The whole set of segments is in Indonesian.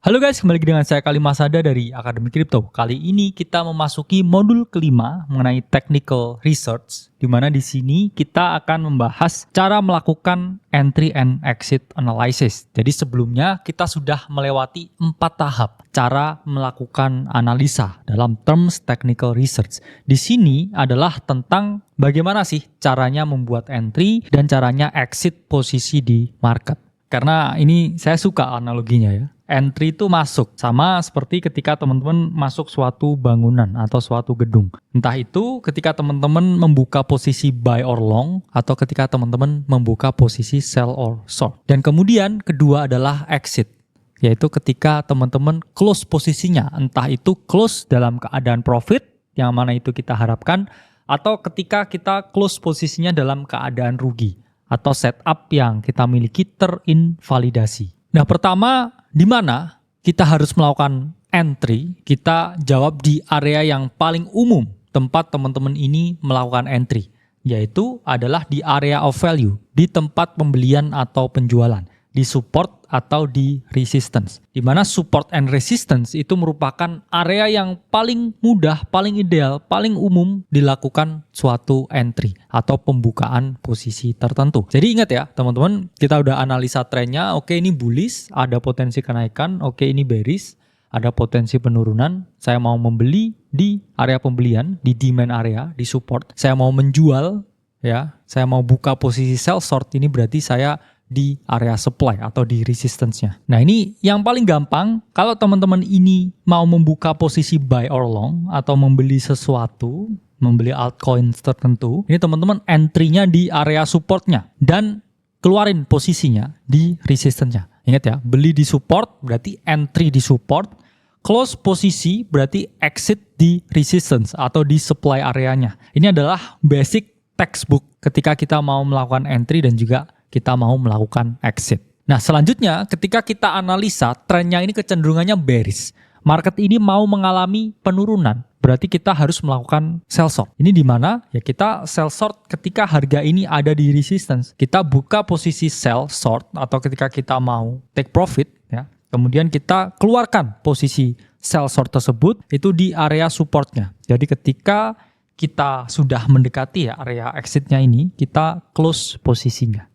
Halo guys, kembali lagi dengan saya Kali Masada dari Akademi Kripto. Kali ini kita memasuki modul kelima mengenai technical research, di mana di sini kita akan membahas cara melakukan entry and exit analysis. Jadi sebelumnya kita sudah melewati 4 tahap cara melakukan analisa dalam terms technical research. Di sini adalah tentang bagaimana sih caranya membuat entry dan caranya exit posisi di market. Karena ini saya suka analoginya ya. Entry itu masuk, sama seperti ketika teman-teman masuk suatu bangunan atau suatu gedung. Entah itu ketika teman-teman membuka posisi buy or long, atau ketika teman-teman membuka posisi sell or short. Dan kemudian kedua adalah exit, yaitu ketika teman-teman close posisinya, entah itu close dalam keadaan profit, yang mana itu kita harapkan, atau ketika kita close posisinya dalam keadaan rugi, atau setup yang kita miliki terinvalidasi. Nah, pertama, di mana kita harus melakukan entry? Kita jawab di area yang paling umum tempat teman-teman ini melakukan entry, yaitu adalah di area of value, di tempat pembelian atau penjualan, di support atau di resistance. Di mana support and resistance itu merupakan area yang paling mudah, paling ideal, paling umum dilakukan suatu entry atau pembukaan posisi tertentu. Jadi ingat ya teman-teman, kita udah analisa trennya, oke ini bullish, ada potensi kenaikan, oke ini bearish, ada potensi penurunan, saya mau membeli di area pembelian, di demand area, di support, saya mau menjual, ya, saya mau buka posisi sell short, ini berarti saya di area supply atau di resistance-nya. Nah ini yang paling gampang, kalau teman-teman ini mau membuka posisi buy or long atau membeli sesuatu, membeli altcoin tertentu, ini teman-teman entry-nya di area support-nya dan keluarin posisinya di resistance-nya. Ingat ya, beli di support berarti entry di support, close posisi berarti exit di resistance atau di supply area-nya. Ini adalah basic textbook ketika kita mau melakukan entry dan juga kita mau melakukan exit. Nah selanjutnya ketika kita analisa trennya ini kecenderungannya bearish, market ini mau mengalami penurunan, berarti kita harus melakukan sell short. Ini di mana? Ya kita sell short ketika harga ini ada di resistance. Kita buka posisi sell short atau ketika kita mau take profit ya. Kemudian kita keluarkan posisi sell short tersebut itu di area supportnya. Jadi ketika kita sudah mendekati ya area exitnya ini, kita close posisinya.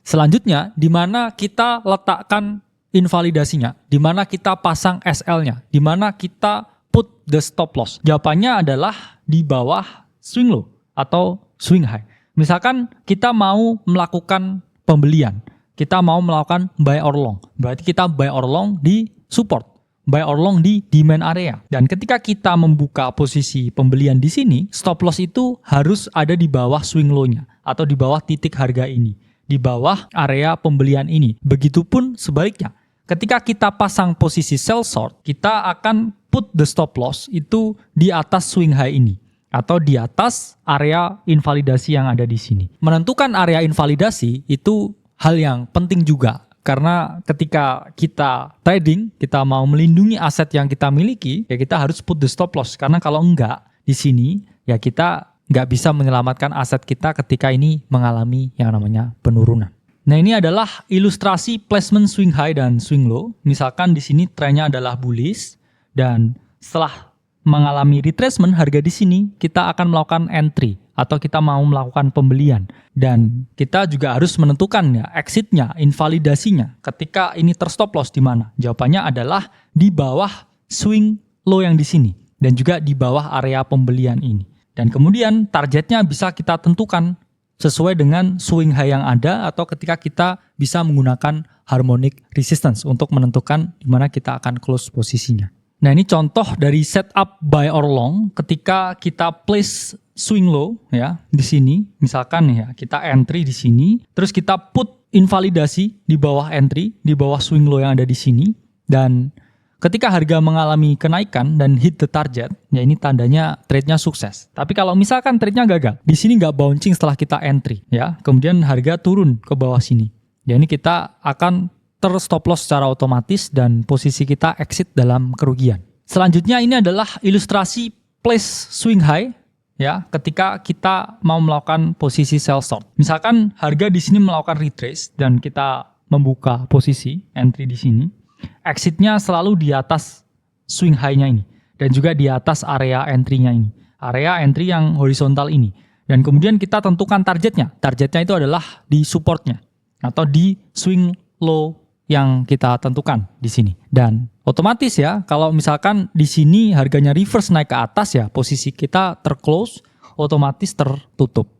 Selanjutnya, di mana kita letakkan invalidasinya, di mana kita pasang SL-nya, di mana kita put the stop loss. Jawabannya adalah di bawah swing low atau swing high. Misalkan kita mau melakukan pembelian, kita mau melakukan buy or long, berarti kita buy or long di support, buy or long di demand area. Dan ketika kita membuka posisi pembelian di sini, stop loss itu harus ada di bawah swing low-nya atau di bawah titik harga ini, di bawah area pembelian ini. Begitupun sebaliknya. Ketika kita pasang posisi sell short, kita akan put the stop loss itu di atas swing high ini atau di atas area invalidasi yang ada di sini. Menentukan area invalidasi itu hal yang penting juga. Karena ketika kita trading, kita mau melindungi aset yang kita miliki, ya kita harus put the stop loss. Karena kalau enggak di sini, ya kita nggak bisa menyelamatkan aset kita ketika ini mengalami yang namanya penurunan. Nah ini adalah ilustrasi placement swing high dan swing low. Misalkan di sini trennya adalah bullish dan setelah mengalami retracement harga di sini kita akan melakukan entry atau kita mau melakukan pembelian dan kita juga harus menentukan ya exitnya, invalidasinya. Ketika ini terstop loss di mana? Jawabannya adalah di bawah swing low yang di sini dan juga di bawah area pembelian ini. Dan kemudian targetnya bisa kita tentukan sesuai dengan swing high yang ada atau ketika kita bisa menggunakan harmonic resistance untuk menentukan di mana kita akan close posisinya. Nah ini contoh dari setup buy or long ketika kita place swing low ya di sini. Misalkan ya kita entry di sini, terus kita put invalidasi di bawah entry, di bawah swing low yang ada di sini dan ketika harga mengalami kenaikan dan hit the target, ya ini tandanya trade-nya sukses. Tapi kalau misalkan trade-nya gagal, di sini nggak bouncing setelah kita entry, ya, kemudian harga turun ke bawah sini. Ya ini kita akan terstop loss secara otomatis dan posisi kita exit dalam kerugian. Selanjutnya ini adalah ilustrasi place swing high, ya, ketika kita mau melakukan posisi sell short. Misalkan harga di sini melakukan retrace dan kita membuka posisi entry di sini. Exitnya selalu di atas swing high-nya ini. Dan juga di atas area entry-nya ini. Area entry yang horizontal ini. Dan kemudian kita tentukan targetnya. Targetnya itu adalah di supportnya. Atau di swing low yang kita tentukan di sini. Dan otomatis ya, kalau misalkan di sini harganya reverse naik ke atas ya, posisi kita terclose, otomatis tertutup.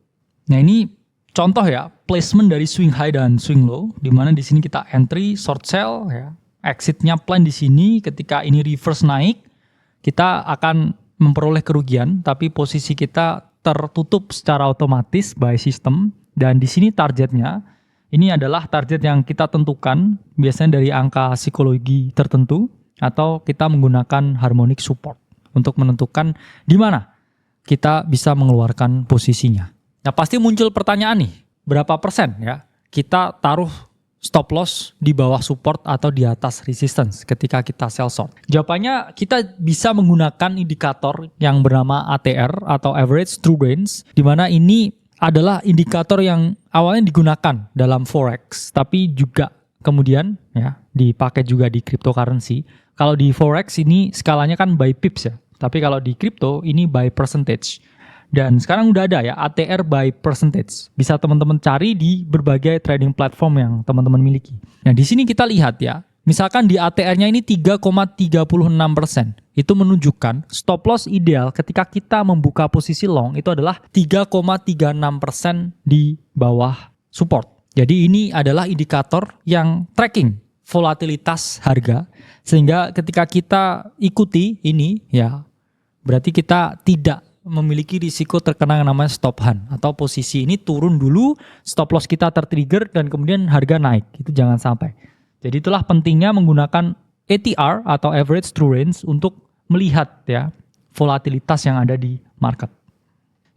Nah ini contoh ya, placement dari swing high dan swing low, di mana di sini kita entry, short sell, ya, exitnya plan di sini. Ketika ini reverse naik, kita akan memperoleh kerugian, tapi posisi kita tertutup secara otomatis by system. Dan di sini targetnya, ini adalah target yang kita tentukan, biasanya dari angka psikologi tertentu, atau kita menggunakan harmonic support untuk menentukan di mana kita bisa mengeluarkan posisinya. Nah pasti muncul pertanyaan nih, berapa persen ya kita taruh stop loss di bawah support atau di atas resistance ketika kita sell short? Jawabannya kita bisa menggunakan indikator yang bernama ATR atau Average True Range, di mana ini adalah indikator yang awalnya digunakan dalam forex, tapi juga kemudian ya dipakai juga di cryptocurrency. Kalau di forex ini skalanya kan by pips ya, tapi kalau di crypto ini by percentage. Dan sekarang udah ada ya ATR by percentage. Bisa teman-teman cari di berbagai trading platform yang teman-teman miliki. Nah di sini kita lihat ya, misalkan di ATR-nya ini 3,36%. Itu menunjukkan stop loss ideal ketika kita membuka posisi long itu adalah 3,36% di bawah support. Jadi ini adalah indikator yang tracking volatilitas harga. Sehingga ketika kita ikuti ini ya, berarti kita tidak memiliki risiko terkena yang namanya stop hunt atau posisi ini turun dulu, stop loss kita tertrigger dan kemudian harga naik. Itu jangan sampai. Jadi itulah pentingnya menggunakan ATR atau Average True Range untuk melihat ya volatilitas yang ada di market.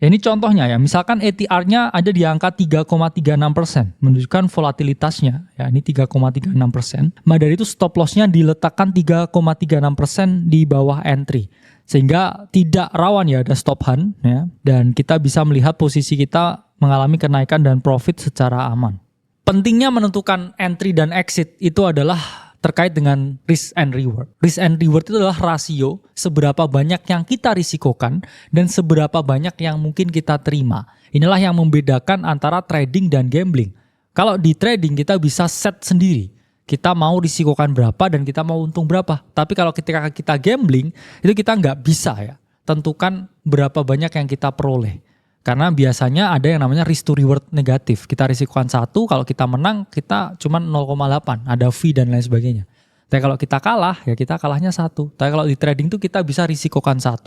Ya, ini contohnya ya, misalkan ATR-nya ada di angka 3,36%, menunjukkan volatilitasnya ya ini 3,36%. Maka dari itu stop loss-nya diletakkan 3,36% di bawah entry. Sehingga tidak rawan ya ada stop hunt ya, dan kita bisa melihat posisi kita mengalami kenaikan dan profit secara aman. Pentingnya menentukan entry dan exit itu adalah terkait dengan risk and reward. Risk and reward itu adalah rasio seberapa banyak yang kita risikokan dan seberapa banyak yang mungkin kita terima. Inilah yang membedakan antara trading dan gambling. Kalau di trading kita bisa set sendiri. Kita mau risikokan berapa dan kita mau untung berapa. Tapi kalau ketika kita gambling, itu kita nggak bisa ya tentukan berapa banyak yang kita peroleh. Karena biasanya ada yang namanya risk to reward negatif. Kita risikokan 1, kalau kita menang kita cuma 0,8. Ada fee dan lain sebagainya. Tapi kalau kita kalah, ya kita kalahnya 1. Tapi kalau di trading itu kita bisa risikokan 1,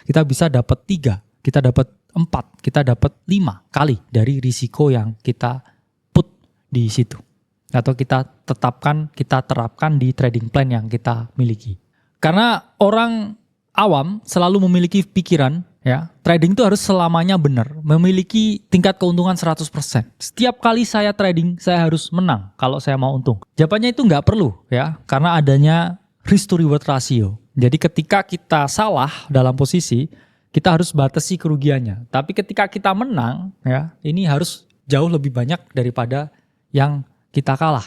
kita bisa dapat 3, kita dapat 4, kita dapat 5 kali dari risiko yang kita put di situ. Atau kita terapkan di trading plan yang kita miliki. Karena orang awam selalu memiliki pikiran ya, trading itu harus selamanya benar, memiliki tingkat keuntungan 100%. Setiap kali saya trading, saya harus menang kalau saya mau untung. Jawabannya itu nggak perlu ya, karena adanya risk to reward ratio. Jadi ketika kita salah dalam posisi, kita harus batasi kerugiannya. Tapi ketika kita menang ya, ini harus jauh lebih banyak daripada yang kita kalah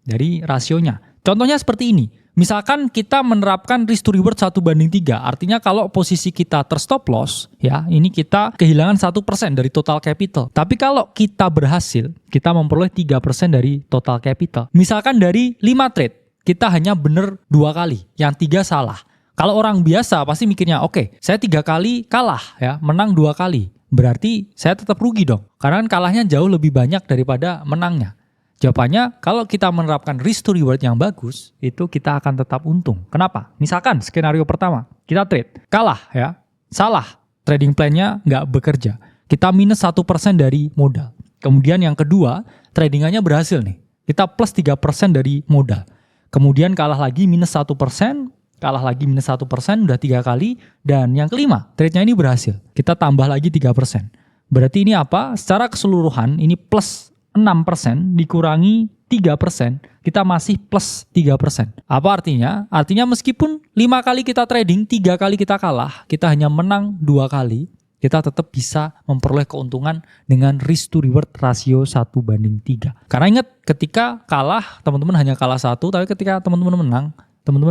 dari rasionya. Contohnya seperti ini. Misalkan kita menerapkan risk to reward 1:3. Artinya kalau posisi kita terstop loss, ya ini kita kehilangan 1% dari total capital. Tapi kalau kita berhasil, kita memperoleh 3% dari total capital. Misalkan dari 5 trade, kita hanya benar 2 kali, yang 3 salah. Kalau orang biasa pasti mikirnya, oke, saya 3 kali kalah, ya menang 2 kali. Berarti saya tetap rugi dong. Karena kalahnya jauh lebih banyak daripada menangnya. Jawabannya, kalau kita menerapkan risk to reward yang bagus, itu kita akan tetap untung. Kenapa? Misalkan skenario pertama, kita trade, kalah ya, salah, trading plan-nya nggak bekerja. Kita minus 1% dari modal. Kemudian yang kedua, tradingannya berhasil nih. Kita plus 3% dari modal. Kemudian kalah lagi minus 1%, kalah lagi minus 1%, udah 3 kali. Dan yang kelima, trade-nya ini berhasil. Kita tambah lagi 3%. Berarti ini apa? Secara keseluruhan, ini plus 6% dikurangi 3%, kita masih plus 3%. Apa artinya? Artinya meskipun 5 kali kita trading, 3 kali kita kalah, kita hanya menang 2 kali, kita tetap bisa memperoleh keuntungan dengan risk to reward rasio 1:3. Karena ingat, ketika kalah, teman-teman hanya kalah 1, tapi ketika teman-teman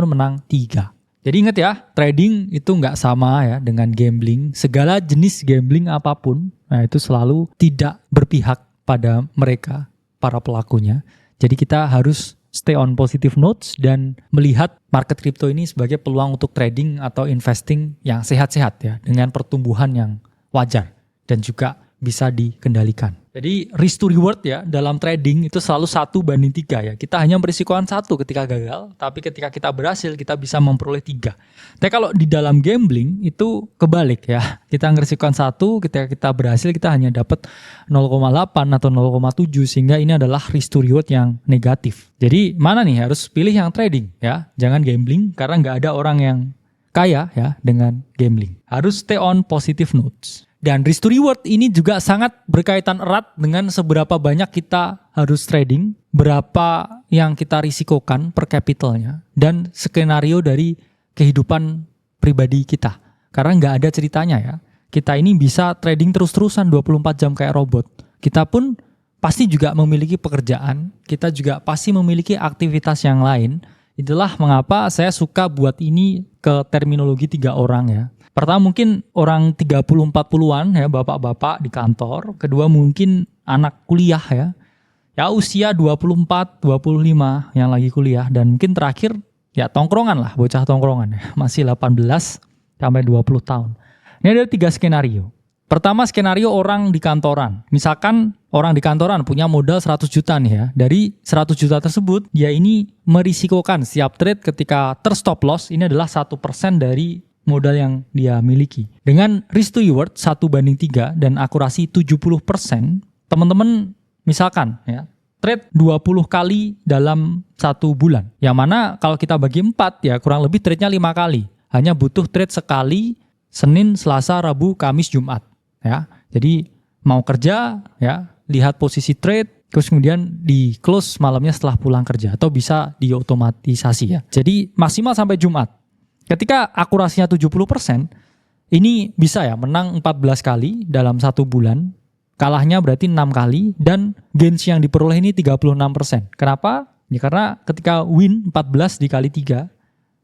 menang 3. Jadi ingat ya, trading itu nggak sama ya dengan gambling. Segala jenis gambling apapun, nah itu selalu tidak berpihak pada mereka, para pelakunya. Jadi kita harus stay on positive notes dan melihat market crypto ini sebagai peluang untuk trading atau investing yang sehat-sehat ya, dengan pertumbuhan yang wajar dan juga bisa dikendalikan. Jadi risk to reward ya dalam trading itu selalu 1:3 ya. Kita hanya berisikokan 1 ketika gagal, tapi ketika kita berhasil kita bisa memperoleh 3. Tapi kalau di dalam gambling itu kebalik ya. Kita ngerisikokan 1, ketika kita berhasil kita hanya dapat 0,8 atau 0,7, sehingga ini adalah risk to reward yang negatif. Jadi mana nih, harus pilih yang trading ya. Jangan gambling, karena nggak ada orang yang kaya ya dengan gambling. Harus stay on positive notes. Dan risk to reward ini juga sangat berkaitan erat dengan seberapa banyak kita harus trading, berapa yang kita risikokan per capitalnya, dan skenario dari kehidupan pribadi kita. Karena nggak ada ceritanya ya. Kita ini bisa trading terus-terusan 24 jam kayak robot. Kita pun pasti juga memiliki pekerjaan, kita juga pasti memiliki aktivitas yang lain. Itulah mengapa saya suka buat ini ke terminologi 3 orang ya. Pertama mungkin orang 30-40-an ya, bapak-bapak di kantor. Kedua mungkin anak kuliah ya. Ya usia 24, 25 yang lagi kuliah. Dan mungkin terakhir ya tongkrongan lah, bocah tongkrongan ya. Masih 18 sampai 20 tahun. Ini ada 3 skenario. Pertama skenario orang di kantoran. Misalkan orang di kantoran punya modal 100 juta nih ya. Dari 100 juta tersebut, dia ini merisikokan setiap trade ketika terstop loss, ini adalah 1% dari modal yang dia miliki. Dengan risk to reward 1:3 dan akurasi 70%, teman-teman misalkan ya, trade 20 kali dalam 1 bulan. Yang mana kalau kita bagi 4 ya kurang lebih trade-nya 5 kali. Hanya butuh trade sekali Senin, Selasa, Rabu, Kamis, Jumat ya. Jadi mau kerja ya, lihat posisi trade, terus kemudian di close malamnya setelah pulang kerja, atau bisa diotomatisasi ya. Jadi maksimal sampai Jumat. Ketika akurasinya 70%, ini bisa ya menang 14 kali dalam 1 bulan, kalahnya berarti 6 kali, dan gains yang diperoleh ini 36%. Kenapa? Ya karena ketika win 14 dikali 3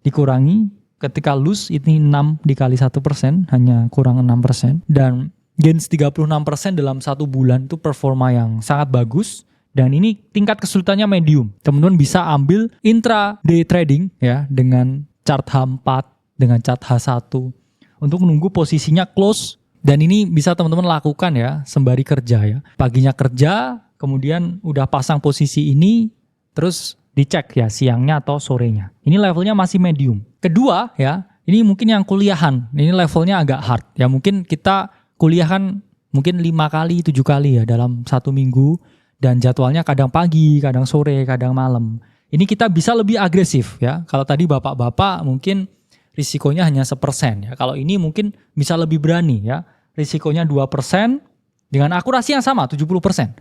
dikurangi, ketika lose ini 6 dikali 1%, hanya kurang 6%, dan gains 36% dalam 1 bulan itu performa yang sangat bagus. Dan ini tingkat kesulitannya medium. Teman-teman bisa ambil intraday trading ya dengan chart H4 dengan chart H1 untuk menunggu posisinya close, dan ini bisa teman-teman lakukan ya sembari kerja ya. Paginya kerja, kemudian udah pasang posisi ini, terus dicek ya siangnya atau sorenya. Ini levelnya masih medium. Kedua ya, ini mungkin yang kuliahan, ini levelnya agak hard ya. Mungkin kita kuliah kan mungkin 5 kali, 7 kali ya dalam 1 minggu, dan jadwalnya kadang pagi, kadang sore, kadang malam. Ini kita bisa lebih agresif ya. Kalau tadi bapak-bapak mungkin risikonya hanya 1% ya. Kalau ini mungkin bisa lebih berani ya. Risikonya 2% dengan akurasi yang sama 70%.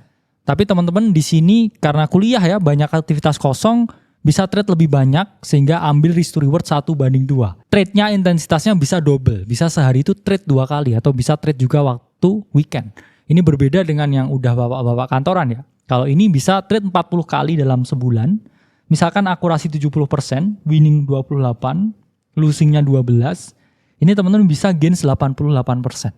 Tapi teman-teman di sini karena kuliah ya, banyak aktivitas kosong, bisa trade lebih banyak sehingga ambil risk to reward 1:2. Trade-nya intensitasnya bisa double. Bisa sehari itu trade 2 kali atau bisa trade juga waktu weekend. Ini berbeda dengan yang udah bapak-bapak kantoran ya. Kalau ini bisa trade 40 kali dalam sebulan. Misalkan akurasi 70%, winning 28, losingnya 12, ini teman-teman bisa gains 88%.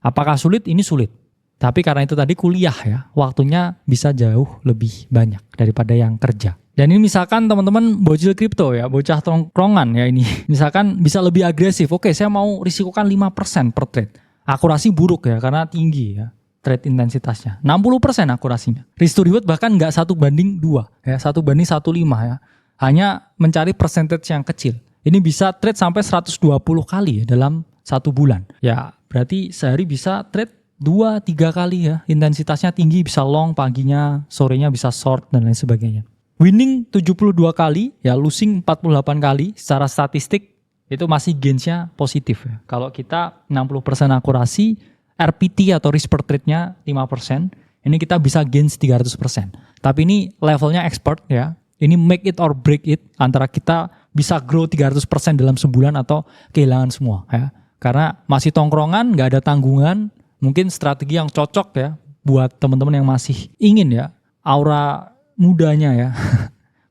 Apakah sulit? Ini sulit. Tapi karena itu tadi kuliah ya, waktunya bisa jauh lebih banyak daripada yang kerja. Dan ini misalkan teman-teman bocil kripto ya, bocah tongkrongan ya ini. Misalkan bisa lebih agresif, oke saya mau risikokan 5% per trade. Akurasi buruk ya, karena tinggi ya trade intensitasnya. 60% akurasinya. Risk to reward bahkan nggak 1:2 ya, 1:1,5 ya. Hanya mencari percentage yang kecil. Ini bisa trade sampai 120 kali ya dalam 1 bulan. Ya berarti sehari bisa trade 2-3 kali ya. Intensitasnya tinggi, bisa long paginya, sorenya bisa short dan lain sebagainya. Winning 72 kali, ya losing 48 kali. Secara statistik itu masih gainsnya positif ya. Kalau kita 60% akurasi, RPT atau risk per trade-nya 5%, ini kita bisa gains 300%. Tapi ini levelnya expert ya. Ini make it or break it, antara kita bisa grow 300% dalam sebulan atau kehilangan semua ya. Karena masih tongkrongan, nggak ada tanggungan, mungkin strategi yang cocok ya buat teman-teman yang masih ingin ya aura mudanya ya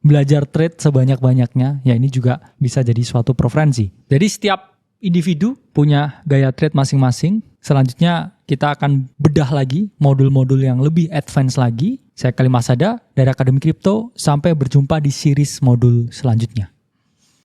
belajar trade sebanyak-banyaknya. Ya ini juga bisa jadi suatu preferensi. Jadi setiap individu punya gaya trade masing-masing. Selanjutnya kita akan bedah lagi modul-modul yang lebih advance lagi. Saya Khalil Masada dari Akademi Kripto. Sampai berjumpa di series modul selanjutnya.